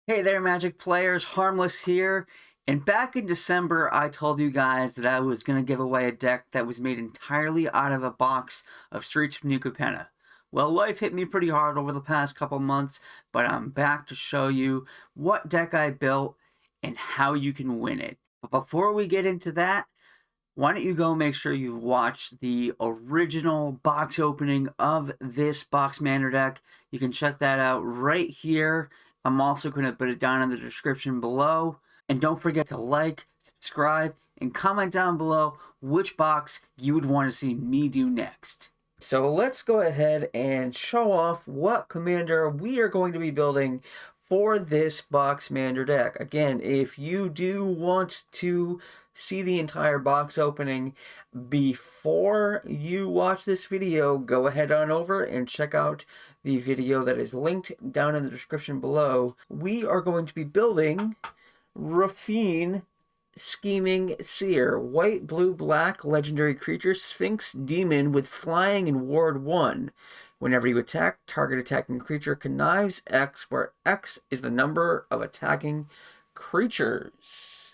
Hey there, Magic players, Harmless here. And back in December, I told you guys that I was going to give away a deck that was made entirely out of a box of Streets of New Capenna. Well, life hit me pretty hard over the past couple months, but I'm back to show you what deck I built and how you can win it. But before we get into that, why don't you go make sure you watch the original box opening of this Boxmander deck. You can check that out right here. I'm also going to put it down in the description below. And don't forget to like, subscribe, and comment down below which box you would want to see me do next. So let's go ahead and show off what commander we are going to be building for this Boxmander deck. Again, if you do want to see the entire box opening before you watch this video, go ahead on over and check out the video that is linked down in the description below. We are going to be building Rafine Scheming Seer, white, blue, black, legendary creature, Sphinx Demon with flying and ward 1. Whenever you attack, target attacking creature connives X, where X is the number of attacking creatures.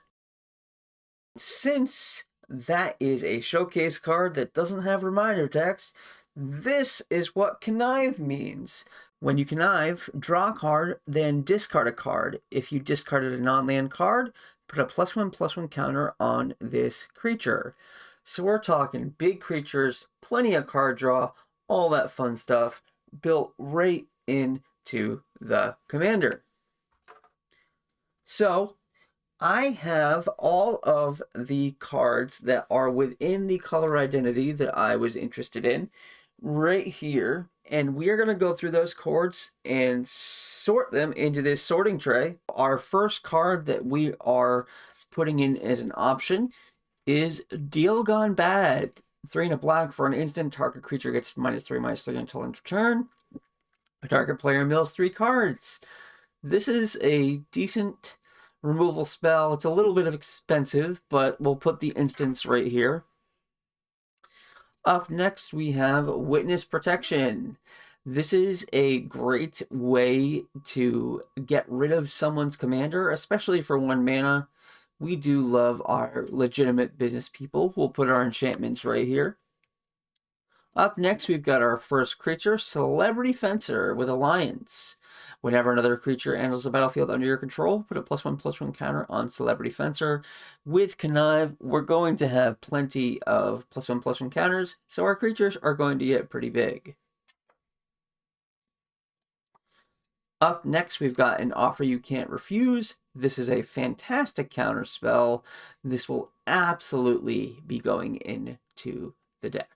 Since that is a showcase card that doesn't have reminder text, this is what connive means. When you connive, draw a card, then discard a card. If you discarded a non-land card, put a +1/+1 counter on this creature. So we're talking big creatures, plenty of card draw, all that fun stuff built right into the commander. So I have all of the cards that are within the color identity that I was interested in right here, and we are going to go through those cards and sort them into this sorting tray. Our first card that we are putting in as an option is Deal Gone Bad. 3 and a black for an instant. Target creature gets -3/-3 until end of turn. A target player mills 3 cards. This is a decent removal spell. It's a little bit expensive, but we'll put the instance right here. Up next, we have Witness Protection. This is a great way to get rid of someone's commander, especially for 1 mana. We do love our legitimate business people. We'll put our enchantments right here. Up next, we've got our first creature, Celebrity Fencer with Alliance. Whenever another creature enters the battlefield under your control, put a +1/+1 counter on Celebrity Fencer. With Connive, we're going to have plenty of +1/+1 counters, so our creatures are going to get pretty big. Up next, we've got an Offer You Can't Refuse. This is a fantastic counter spell. This will absolutely be going into the deck.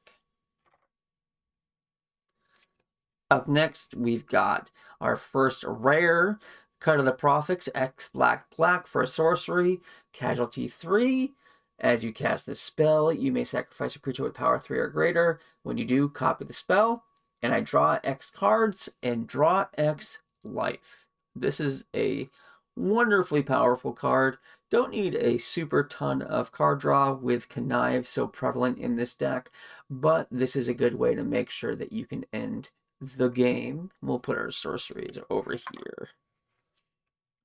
Up next, we've got our first rare, Cut of the Prophets, X black for a sorcery, Casualty 3. As you cast this spell, you may sacrifice a creature with power 3 or greater. When you do, copy the spell, and I draw X cards and draw X life. This is a wonderfully powerful card. Don't need a super ton of card draw with Connive so prevalent in this deck, but this is a good way to make sure that you can end the game. We'll put our sorceries over here.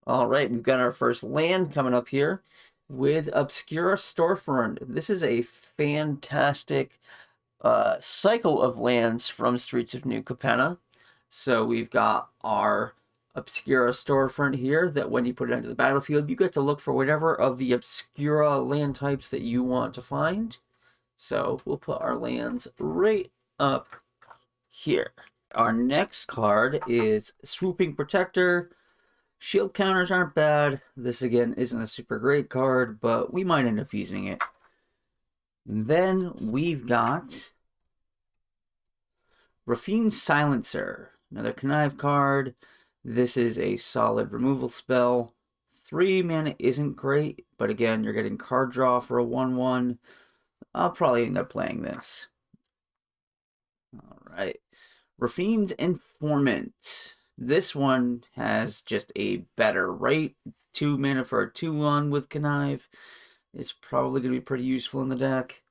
All right, we've got our first land coming up here with Obscura Storefront. This is a fantastic cycle of lands from Streets of New Capenna. So we've got our Obscura Storefront here that when you put it into the battlefield, you get to look for whatever of the Obscura land types that you want to find. So we'll put our lands right up here. Our next card is Swooping Protector. Shield counters aren't bad. This, again, isn't a super great card, but we might end up using it. Then we've got Rafine Silencer. Another Connive card. This is a solid removal spell. 3 mana isn't great, but again, you're getting card draw for a 1/1. I'll probably end up playing this. Alright. Rafine's Informant. This one has just a better rate. 2 mana for a 2/1 with Connive. It's probably going to be pretty useful in the deck.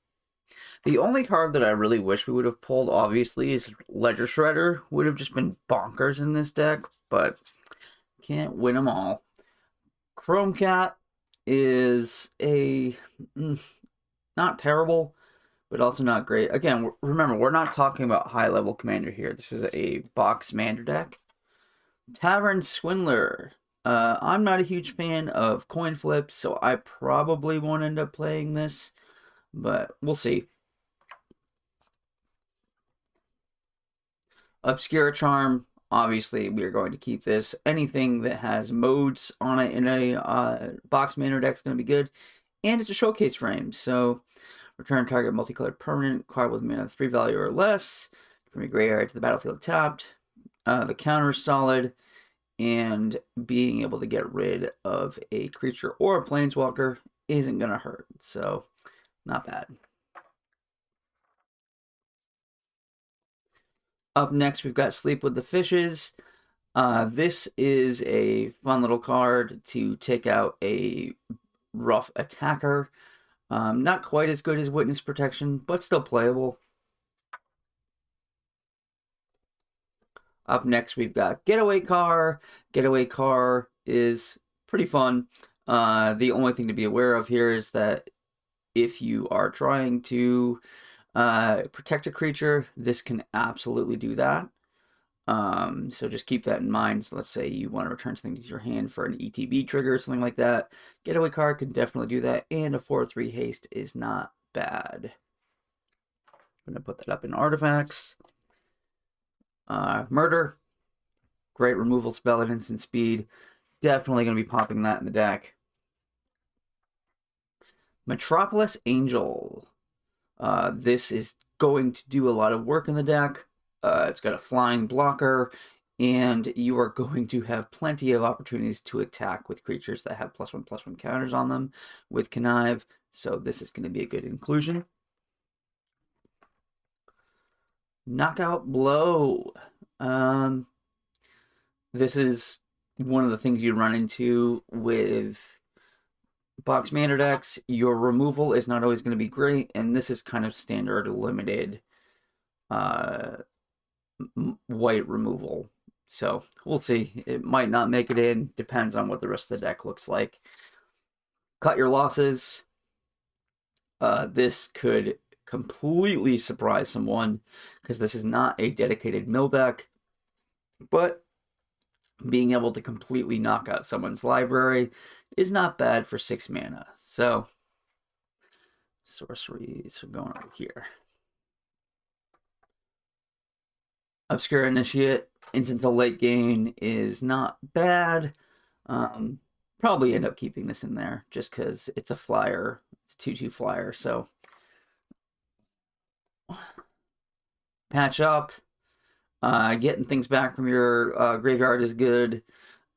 The only card that I really wish we would have pulled, obviously, is Ledger Shredder. Would have just been bonkers in this deck, but can't win them all. Chrome Cat is a not terrible, but also not great. Again, remember, we're not talking about high-level commander here. This is a Boxmander deck. Tavern Swindler. I'm not a huge fan of coin flips, so I probably won't end up playing this, but we'll see. Obscura Charm. Obviously, we are going to keep this. Anything that has modes on it in a Boxmander deck is going to be good. And it's a showcase frame, so return target multicolored permanent card with mana 3 value or less from your graveyard to the battlefield tapped. The counter is solid, and being able to get rid of a creature or a planeswalker isn't going to hurt, so not bad. Up next, we've got Sleep with the Fishes. This is a fun little card to take out a rough attacker. Not quite as good as Witness Protection, but still playable. Up next, we've got Getaway Car. Getaway Car is pretty fun. The only thing to be aware of here is that if you are trying to protect a creature, this can absolutely do that. So just keep that in mind. So let's say you want to return something to your hand for an ETB trigger or something like that. Getaway Card can definitely do that, and a 4/3 haste is not bad. I'm going to put that up in artifacts. Murder. Great removal spell at instant speed. Definitely going to be popping that in the deck. Metropolis Angel. This is going to do a lot of work in the deck. It's got a flying blocker, and you are going to have plenty of opportunities to attack with creatures that have +1/+1 counters on them with Connive, so this is going to be a good inclusion. Knockout Blow. This is one of the things you run into with Boxmander decks. Your removal is not always going to be great, and this is kind of standard limited white removal. So we'll see. It might not make it in. Depends on what the rest of the deck looks like. Cut Your Losses. This could completely surprise someone because this is not a dedicated mill deck, but being able to completely knock out someone's library is not bad for 6 mana. So sorceries are going over here. Obscure Initiate, instant to late game is not bad. Probably end up keeping this in there just because it's a flyer. It's a 2/2 flyer, so patch up. Getting things back from your graveyard is good.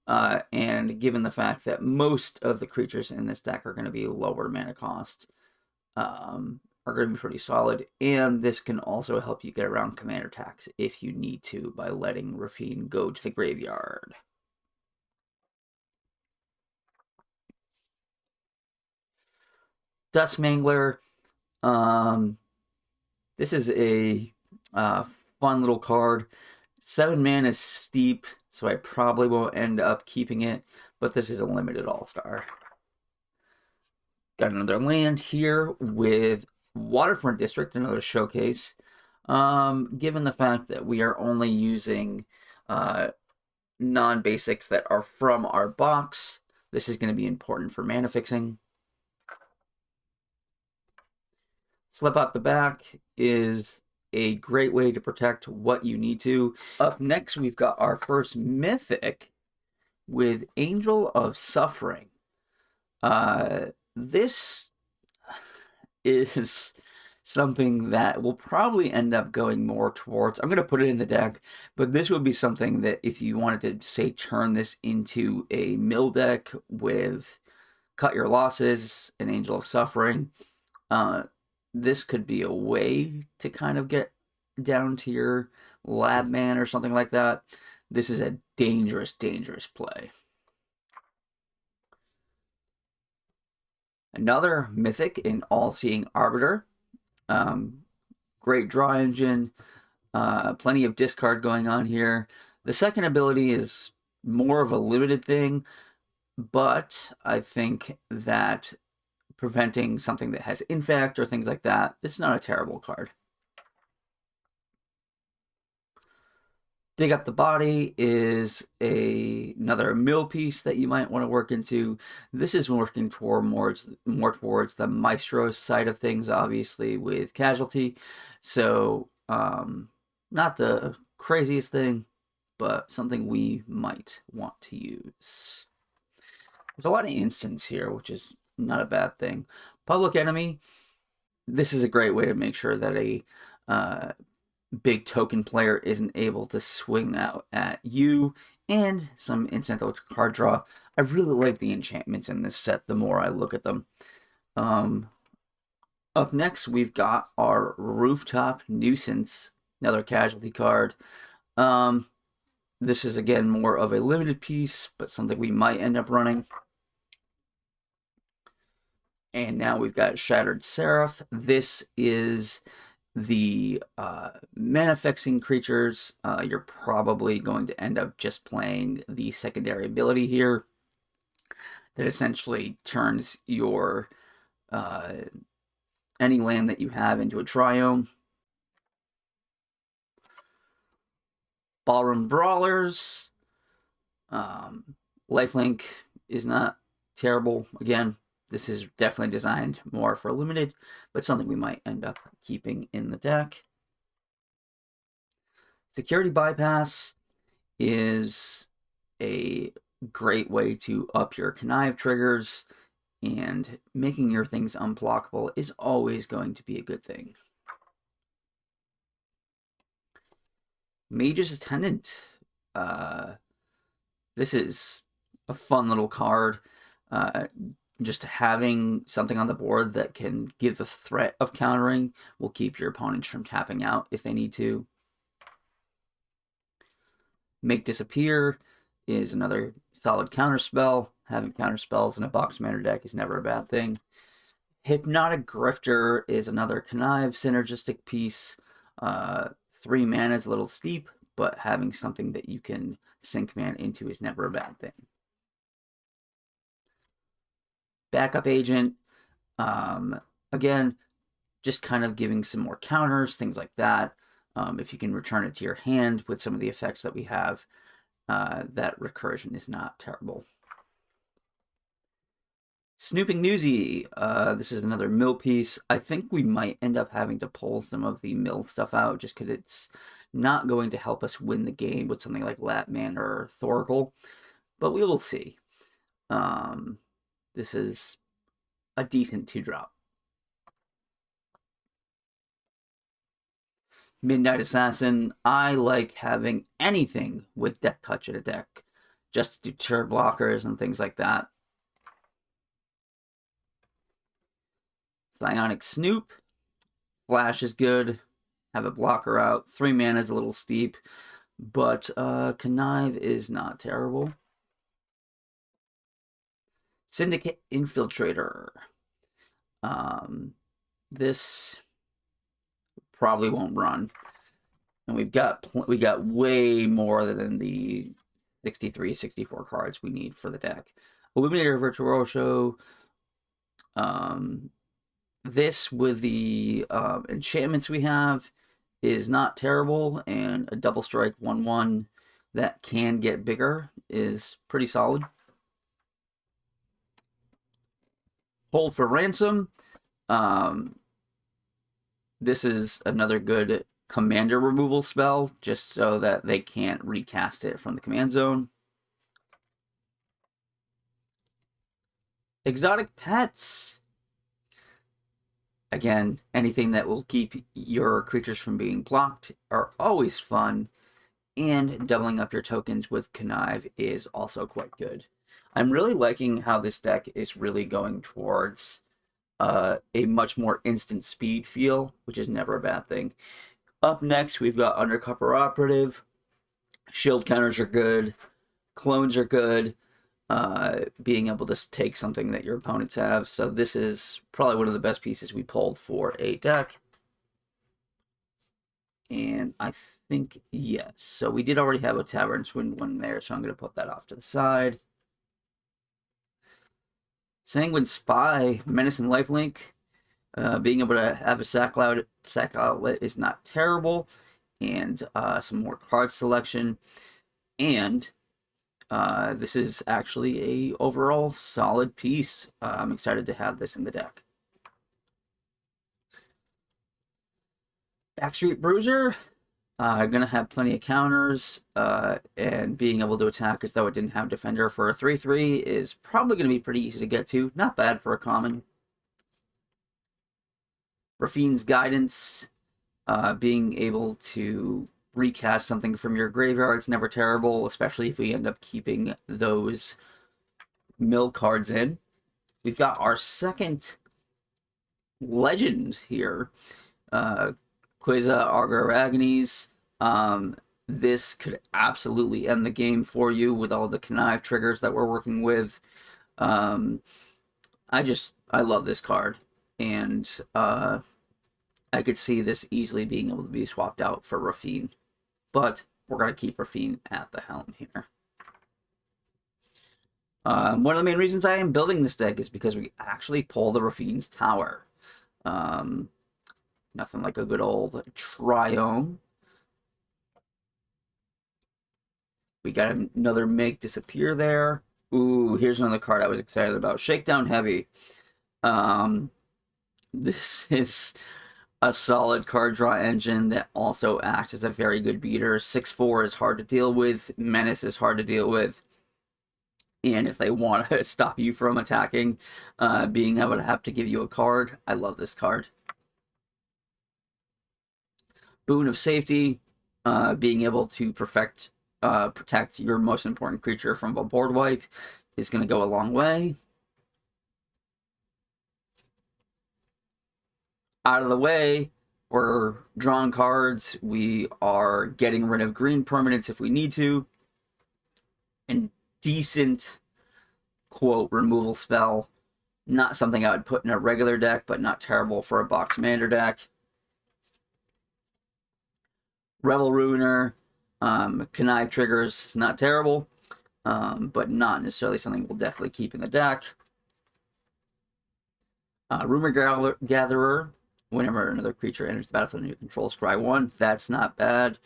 And given the fact that most of the creatures in this deck are going to be lower mana cost, are going to be pretty solid. And this can also help you get around commander attacks if you need to by letting Rafine go to the graveyard. Duskmangler. This is a fun little card. 7 mana is steep, so I probably won't end up keeping it, but this is a limited all-star. Got another land here with Waterfront District, another showcase. Given the fact that we are only using non-basics that are from our box, this is going to be important for mana fixing. Slip Out the Back is a great way to protect what you need to. Up next, we've got our first mythic with Angel of Suffering. This is something that will probably end up going more towards, I'm going to put it in the deck, but this would be something that if you wanted to, say, turn this into a mill deck with Cut Your Losses and Angel of Suffering, this could be a way to kind of get down to your lab man or something like that. This is a dangerous, dangerous play. Another mythic in All-Seeing Arbiter. Great draw engine. Plenty of discard going on here. The second ability is more of a limited thing. but I think that preventing something that has infect or things like that is not a terrible card. Dig Up the Body is another mill piece that you might want to work into. This is working toward more towards the maestro side of things, obviously, with Casualty. So, not the craziest thing, but something we might want to use. There's a lot of instants here, which is not a bad thing. Public Enemy, this is a great way to make sure that a big token player isn't able to swing out at you, and some incidental card draw. I really like the enchantments in this set the more I look at them. Up next, we've got our Rooftop Nuisance, another casualty card. This is, again, more of a limited piece, but something we might end up running. And now we've got Shattered Seraph. This is the manifesting creatures. You're probably going to end up just playing the secondary ability here that essentially turns your any land that you have into a triome. Ballroom Brawlers. Lifelink is not terrible. Again, this is definitely designed more for limited, but something we might end up keeping in the deck. Security Bypass is a great way to up your connive triggers, and making your things unblockable is always going to be a good thing. Mage's Attendant. This is a fun little card. Just having something on the board that can give the threat of countering will keep your opponents from tapping out if they need to. Make Disappear is another solid counter spell. Having counter spells in a Boxmander deck is never a bad thing. Hypnotic Grifter is another connive synergistic piece. 3 mana is a little steep, but having something that you can sink mana into is never a bad thing. Backup Agent, again, just kind of giving some more counters, things like that. If you can return it to your hand with some of the effects that we have, that recursion is not terrible. Snooping Newsy, this is another mill piece. I think we might end up having to pull some of the mill stuff out just because it's not going to help us win the game with something like Lapman or Thoracle, but we will see. This is a decent 2-drop. Midnight Assassin, I like having anything with Death Touch in a deck, just to deter blockers and things like that. Psionic Snoop, Flash is good, have a blocker out. 3 mana is a little steep, but Connive is not terrible. Syndicate Infiltrator. This probably won't run, and we got way more than the 63, 64 cards we need for the deck. Illuminator Virtuoso. This with the enchantments we have is not terrible, and a double strike 1/1 that can get bigger is pretty solid. Hold for Ransom. This is another good commander removal spell, just so that they can't recast it from the command zone. Exotic Pets. Again, anything that will keep your creatures from being blocked are always fun, and doubling up your tokens with Connive is also quite good. I'm really liking how this deck is really going towards a much more instant speed feel, which is never a bad thing. Up next, we've got Undercover Operative. Shield counters are good. Clones are good. Being able to take something that your opponents have. So this is probably one of the best pieces we pulled for a deck. And I think, yes. So we did already have a Tavern Swindle one there, so I'm going to put that off to the side. Sanguine Spy, Menace and Lifelink. Being able to have a sack outlet is not terrible. And some more card selection. And this is actually a overall solid piece. I'm excited to have this in the deck. Backstreet Bruiser, gonna have plenty of counters, and being able to attack as though it didn't have Defender for a 3/3 is probably gonna be pretty easy to get to. Not bad for a common. Rafine's Guidance, being able to recast something from your graveyard is never terrible, especially if we end up keeping those mill cards in. We've got our second legend here, Quasar Augur Agonies. This could absolutely end the game for you with all the connive triggers that we're working with. I love this card, and I could see this easily being able to be swapped out for Rafine, but we're going to keep Rafine at the helm here. One of the main reasons I am building this deck is because we actually pull the Rafine's Tower. Nothing like a good old Triome. We got another Make Disappear there. Ooh, here's another card I was excited about. Shakedown Heavy. This is a solid card draw engine that also acts as a very good beater. 6/4 is hard to deal with. Menace is hard to deal with. And if they want to stop you from attacking, being able to have to give you a card, I love this card. Boon of Safety, being able to protect your most important creature from a board wipe is going to go a long way. Out of the way, we're drawing cards. We are getting rid of green permanents if we need to. And decent, quote, removal spell. Not something I would put in a regular deck, but not terrible for a Boxmander deck. Revel Ruiner, connive triggers, not terrible, but not necessarily something we'll definitely keep in the deck. Rumor Gatherer, whenever another creature enters the battlefield and you control, scry 1, that's not bad.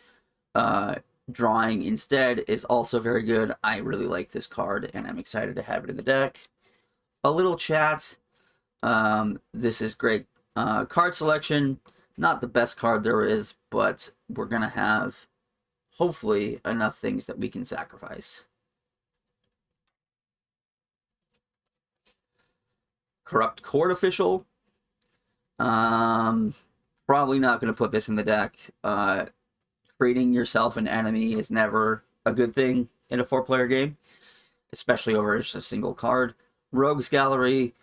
Drawing instead is also very good. I really like this card, and I'm excited to have it in the deck. A little chat. This is great card selection. Not the best card there is, but we're going to have, hopefully, enough things that we can sacrifice. Corrupt Court Official. Probably not going to put this in the deck. Creating yourself an enemy is never a good thing in a 4-player game, especially over just a single card. Rogues Gallery.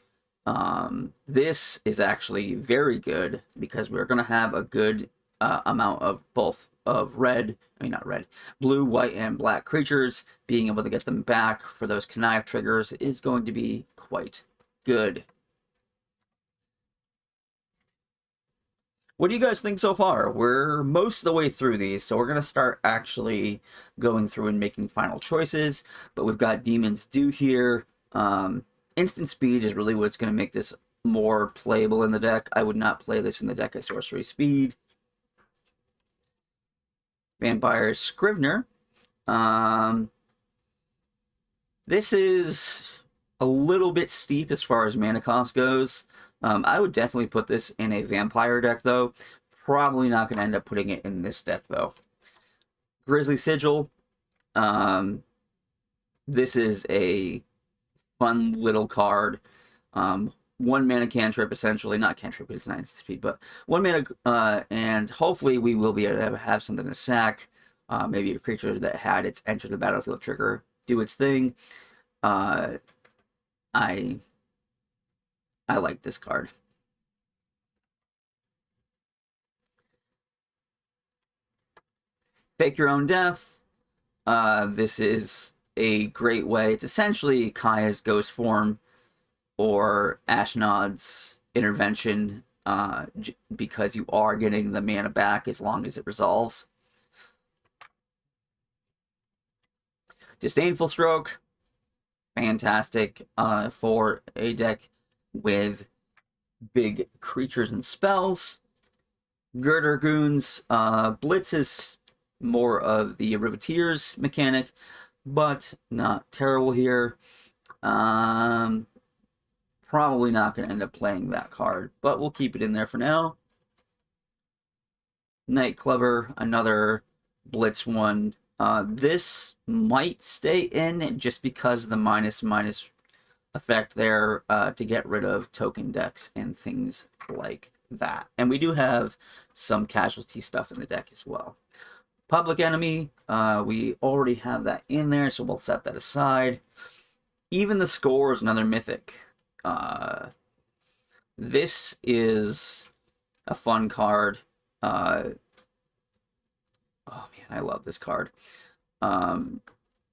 This is actually very good because we're going to have a good amount of both of blue, white, and black creatures. Being able to get them back for those connive triggers is going to be quite good. What do you guys think so far? We're most of the way through these, so we're going to start actually going through and making final choices, but we've got Demon's Due here. Instant Speed is really what's going to make this more playable in the deck. I would not play this in the deck as Sorcery Speed. Vampire Scrivener. This is a little bit steep as far as mana cost goes. I would definitely put this in a Vampire deck, though. Probably not going to end up putting it in this deck, though. Grisly Sigil. This is a fun little card. 1 mana cantrip, essentially. Not cantrip, it's 9 speed, but 1 mana, and hopefully we will be able to have something to sack. Maybe a creature that had its enter the battlefield trigger do its thing. I like this card. Fake Your Own Death. This is a great way. It's essentially Kaya's Ghost Form or Ashnod's Intervention, because you are getting the mana back as long as it resolves. Disdainful Stroke. fantastic for a deck with big creatures and spells. Girder Goons, Blitz is more of the Riveteers mechanic, but not terrible here. Probably not going to end up playing that card, but we'll keep it in there for now. Night Clubber, another Blitz one. This might stay in just because of the minus effect there to get rid of token decks and things like that. And we do have some casualty stuff in the deck as well. Public Enemy, we already have that in there, so we'll set that aside. Even the Score is another mythic. This is a fun card. Oh man, I love this card.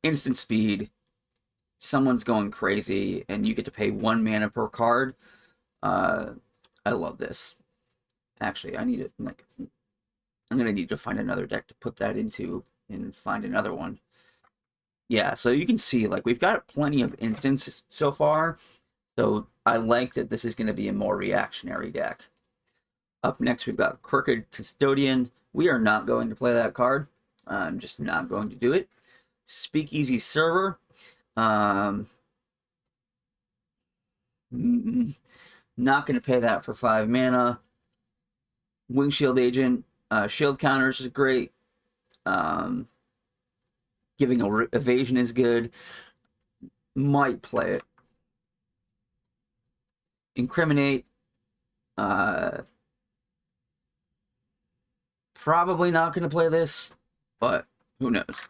Instant speed. Someone's going crazy, and you get to pay 1 mana per card. I love this. Actually, I need it. Like, I'm gonna need to find another deck to put that into and find another one. Yeah, so you can see, like, we've got plenty of instants so far. So I like that this is going to be a more reactionary deck. Up next, we've got Crooked Custodian. We are not going to play that card. I'm just not going to do it. Speakeasy Server. Not going to pay that for 5 mana. Windshield Agent. Shield counters is great. Giving evasion is good. Might play it. Incriminate. Probably not going to play this, but who knows.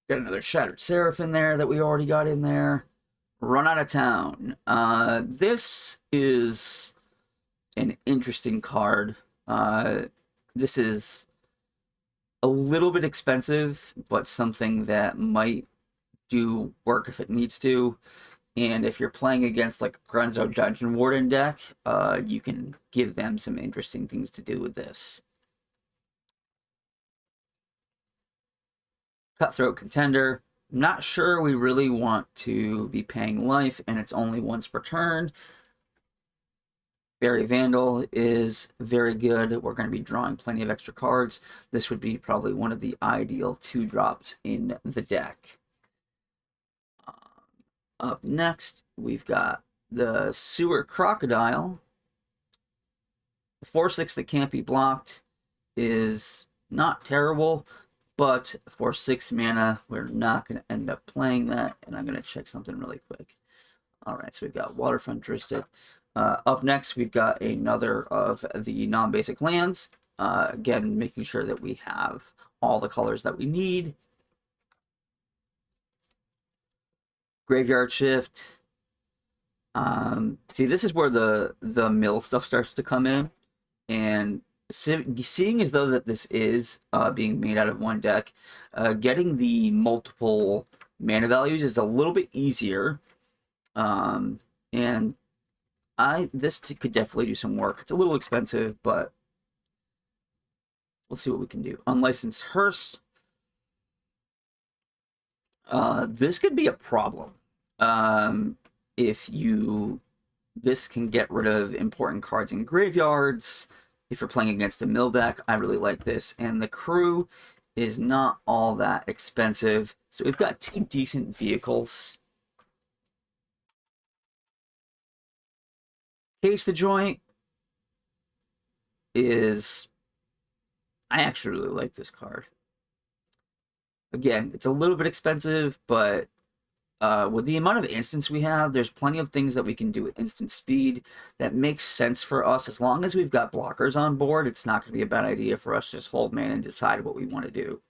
Got another Shattered Seraph in there that we already got in there. Run Out of Town. This is an interesting card. This is a little bit expensive, but something that might do work if it needs to. And if you're playing against like a Grunzo Dungeon Warden deck, you can give them some interesting things to do with this. Cutthroat Contender. I'm not sure we really want to be paying life, and it's only once per turn. Fairy Vandal is very good. We're going to be drawing plenty of extra cards. This would be probably one of the ideal 2-drops in the deck. Up next, we've got the Sewer Crocodile. The 4/6 that can't be blocked is not terrible, but for 6 mana, we're not going to end up playing that, and I'm going to check something really quick. Alright, so we've got Waterfront Jurisdiction. Up next, we've got another of the non-basic lands. Again, making sure that we have all the colors that we need. Graveyard Shift. See, this is where the mill stuff starts to come in. And seeing as though that this is being made out of one deck, getting the multiple mana values is a little bit easier. And this could definitely do some work. It's a little expensive, but we'll see what we can do. Unlicensed Hearse. This could be a problem. This can get rid of important cards in graveyards. If you're playing against a mill deck, I really like this. And the crew is not all that expensive. So we've got 2 decent vehicles. Case the Joint is... I actually really like this card. Again, it's a little bit expensive, but with the amount of instants we have, there's plenty of things that we can do with instant speed that makes sense for us. As long as we've got blockers on board, it's not going to be a bad idea for us to just hold mana and decide what we want to do.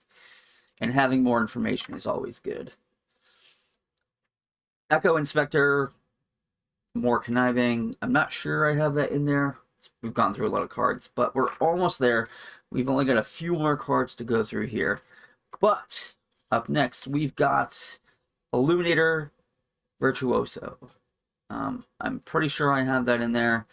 And having more information is always good. Echo Inspector, more conniving. I'm not sure I have that in there. We've gone through a lot of cards, but we're almost there. We've only got a few more cards to go through here. But up next, we've got Illuminator Virtuoso. I'm pretty sure I have that in there.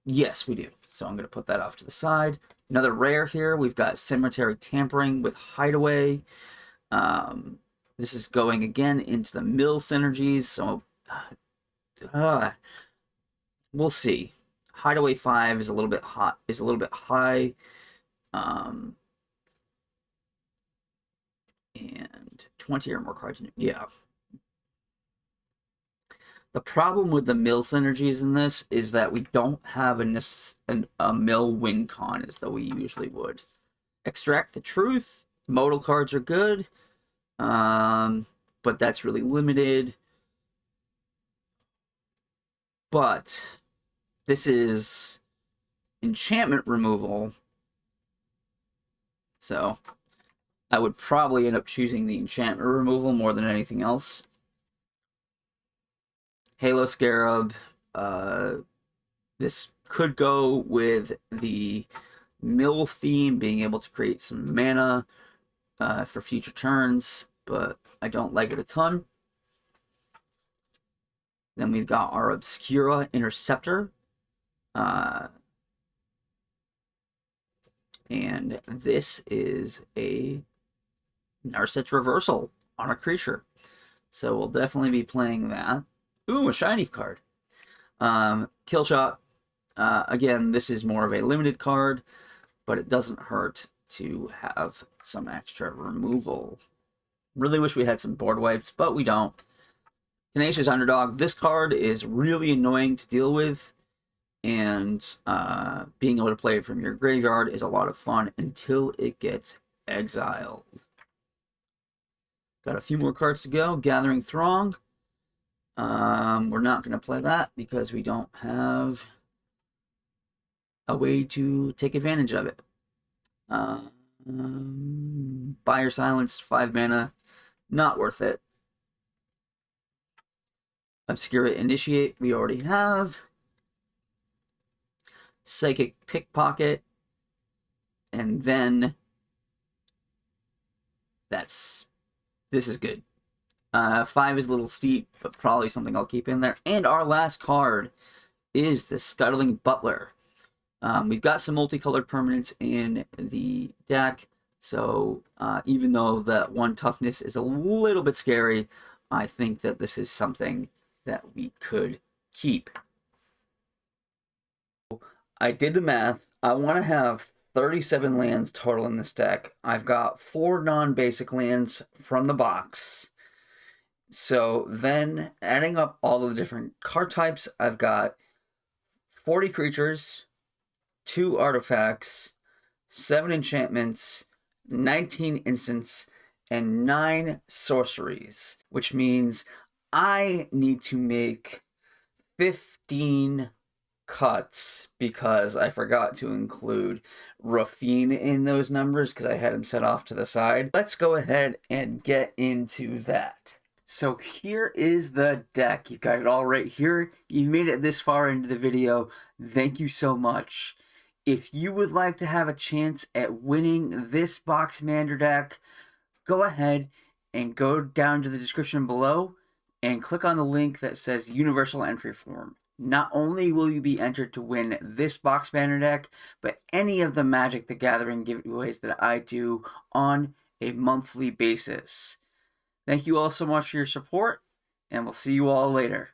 Yes, we do. So I'm going to put that off to the side. Another rare here, we've got Cemetery Tampering with Hideaway. This is going again into the mill synergies, so we'll see. Hideaway 5 is a little bit hot, is a little bit high. And 20 or more cards. Yeah. The problem with the mill synergies in this is that we don't have a mill win con as though we usually would. Extract the Truth. Modal cards are good. But that's really limited. But this is enchantment removal. So I would probably end up choosing the enchantment removal more than anything else. Halo Scarab. This could go with the mill theme, being able to create some mana for future turns, but I don't like it a ton. Then we've got our Obscura Interceptor. And this is a Narset's Reversal on a creature. So we'll definitely be playing that. Ooh, a shiny card. Kill Shot. Again, this is more of a limited card, but it doesn't hurt to have some extra removal. Really wish we had some board wipes, but we don't. Tenacious Underdog. This card is really annoying to deal with, and being able to play it from your graveyard is a lot of fun until it gets exiled. Got a few more cards to go. Gathering Throng. We're not going to play that because we don't have a way to take advantage of it. Buyer Silence, 5 mana, not worth it. Obscura Initiate, we already have. Psychic Pickpocket, and then this is good. 5 is a little steep, but probably something I'll keep in there. And our last card is the Scuttling Butler. We've got some multicolored permanents in the deck, so even though that 1 toughness is a little bit scary, I think that this is something that we could keep. I did the math. I want to have 37 lands total in this deck. I've got 4 non-basic lands from the box. So then, adding up all of the different card types, I've got 40 creatures, 2 artifacts, 7 enchantments, 19 instants, and 9 sorceries, which means I need to make 15 cuts because I forgot to include Rafine in those numbers because I had him set off to the side. Let's go ahead and get into that. So here is the deck. You've got it all right here. You made it this far into the video. Thank you so much. If you would like to have a chance at winning this Boxmander deck, go ahead and go down to the description below and click on the link that says Universal Entry Form. Not only will you be entered to win this Boxmander deck, but any of the Magic the Gathering giveaways that I do on a monthly basis. Thank you all so much for your support, and we'll see you all later.